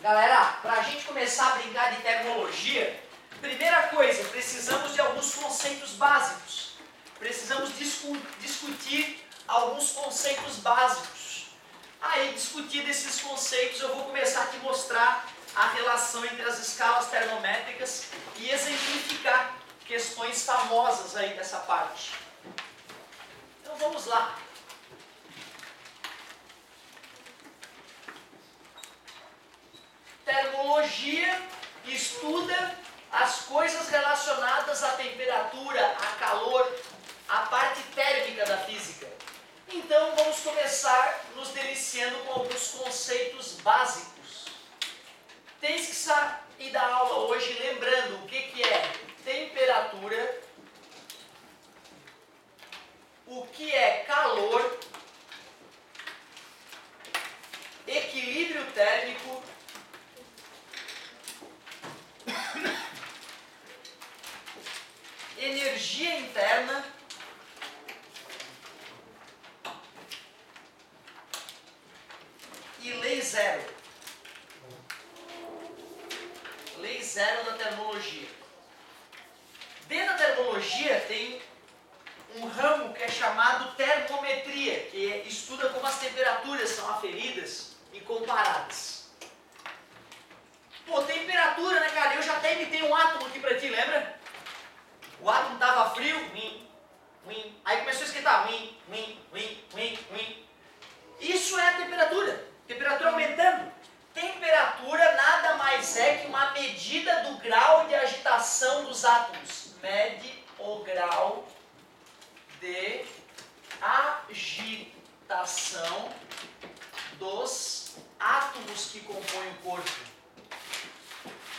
Galera, para a gente começar a brincar de termologia, primeira coisa, precisamos de alguns conceitos básicos. Precisamos discutir alguns conceitos básicos. Aí, discutindo esses conceitos, eu vou começar a te mostrar a relação entre as escalas termométricas e exemplificar questões famosas aí dessa parte. Então vamos lá. Termologia estuda as coisas relacionadas à temperatura, a calor, a parte térmica da física. Então vamos começar nos deliciando com alguns conceitos básicos. Tens que sair da aula hoje lembrando o que é temperatura, o que é calor, equilíbrio térmico, energia interna e lei zero. Lei zero da termologia. Dentro da termologia tem um ramo que é chamado termometria, que estuda como as temperaturas são aferidas e comparadas. Pô, temperatura, né, cara? Eu já até imitei um átomo aqui pra ti, lembra? O átomo estava frio, aí começou a esquentar, Isso é a temperatura. Temperatura aumentando. Temperatura nada mais é que uma medida do grau de agitação dos átomos. Mede o grau de agitação dos átomos que compõem o corpo.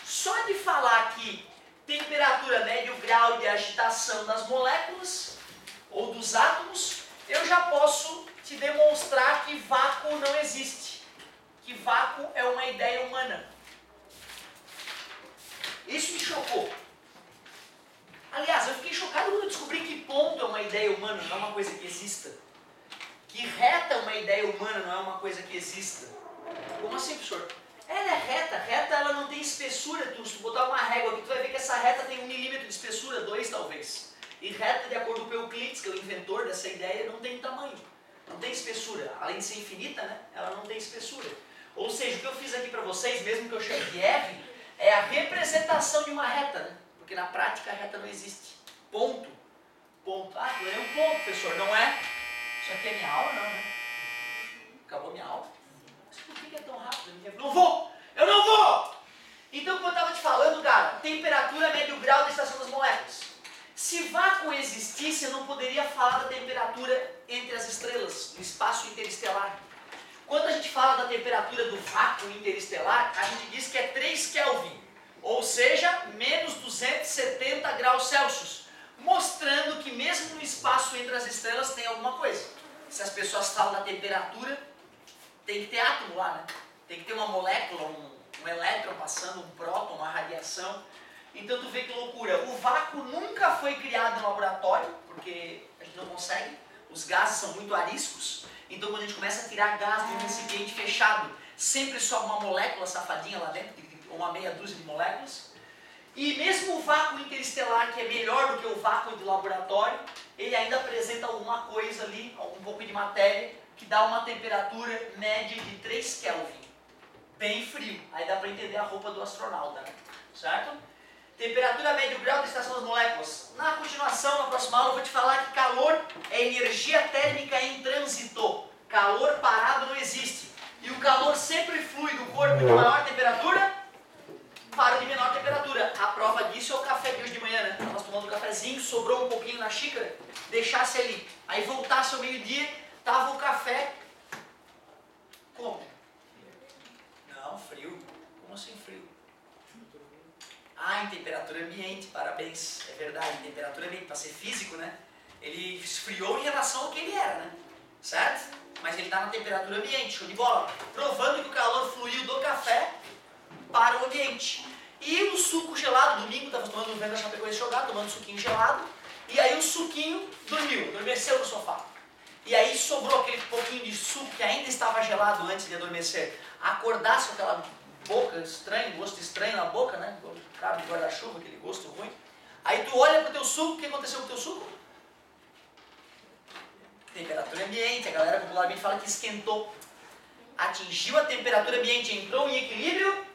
Só de falar que temperatura mede o grau de agitação das moléculas ou dos átomos, eu já posso te demonstrar que vácuo não existe. Que vácuo é uma ideia humana. Isso me chocou. Aliás, eu fiquei chocado quando eu descobri que ponto é uma ideia humana, não é uma coisa que exista. Que reta é uma ideia humana, não é uma coisa que exista. Como assim, professor? Ela é reta, ela não tem espessura. Se tu botar uma régua aqui, tu vai ver que essa reta tem 1 milímetro de espessura, 2 talvez. E reta, de acordo com o Euclides, que é o inventor dessa ideia, não tem tamanho. Não tem espessura. Além de ser infinita, né? Ela não tem espessura. Ou seja, o que eu fiz aqui para vocês, mesmo que eu chame de R, é a representação de uma reta, né? Porque na prática a reta não existe. Ponto. Ponto. Ah, tu é um ponto, professor, não é? Isso aqui é minha aula, não, né? Acabou minha aula? Mas por que é tão rápido? Eu não vou! Então, como eu estava te falando, cara, temperatura mede o grau de agitação das moléculas. Se vácuo existisse, eu não poderia falar da temperatura entre as estrelas, no espaço interestelar. Quando a gente fala da temperatura do vácuo interestelar, a gente diz que é 3 Kelvin, ou seja, menos 270 graus Celsius, mostrando que mesmo no espaço entre as estrelas tem alguma coisa. Se as pessoas falam da temperatura, tem que ter átomo lá, né? Tem que ter uma molécula, um elétron passando, um próton, uma radiação. Então tu vê que loucura. O vácuo nunca foi criado no laboratório, porque a gente não consegue. Os gases são muito ariscos. Então quando a gente começa a tirar gás de um recipiente fechado, sempre sobe uma molécula safadinha lá dentro, uma meia dúzia de moléculas. E mesmo o vácuo interestelar, que é melhor do que o vácuo de laboratório, ele ainda apresenta alguma coisa ali, um pouco de matéria, que dá uma temperatura média de 3 Kelvin. Bem frio. Aí dá para entender a roupa do astronauta, né? Certo? Temperatura média, o grau de agitação das moléculas. Na continuação, na próxima aula, eu vou te falar que calor é energia térmica em trânsito. Calor parado não existe. E o calor sempre flui do corpo de maior temperatura para o de menor temperatura. A prova disso é o café de hoje de manhã, né? Nós tomando um cafezinho, sobrou um pouquinho na xícara, deixasse ali. Aí voltasse ao meio-dia, tava o café como? Não, frio. Como assim frio? Ah, em temperatura ambiente, parabéns. É verdade, em temperatura ambiente, para ser físico, né? Ele esfriou em relação ao que ele era, né? Certo? Mas ele está na temperatura ambiente, show de bola. Provando que o calor fluiu do café para o ambiente. E o suco gelado, domingo, estava tomando um vento da Chapecoense jogar, tomando suquinho gelado. E aí o suquinho dormiu, adormeceu no sofá. E aí sobrou aquele pouquinho de suco que ainda estava gelado antes de adormecer. Acordasse com aquela boca estranho, gosto estranho na boca, né? Cara de guarda-chuva, aquele gosto ruim. Aí tu olha pro teu suco, o que aconteceu com o teu suco? Temperatura ambiente, a galera popularmente fala que esquentou. Atingiu a temperatura ambiente, entrou em equilíbrio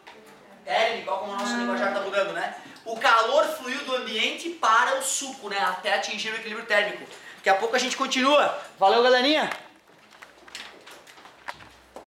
térmico, igual como a nossa linguajar está bugando, né? O calor fluiu do ambiente para o suco, né? Até atingir o equilíbrio térmico. Daqui a pouco a gente continua. Valeu, galerinha!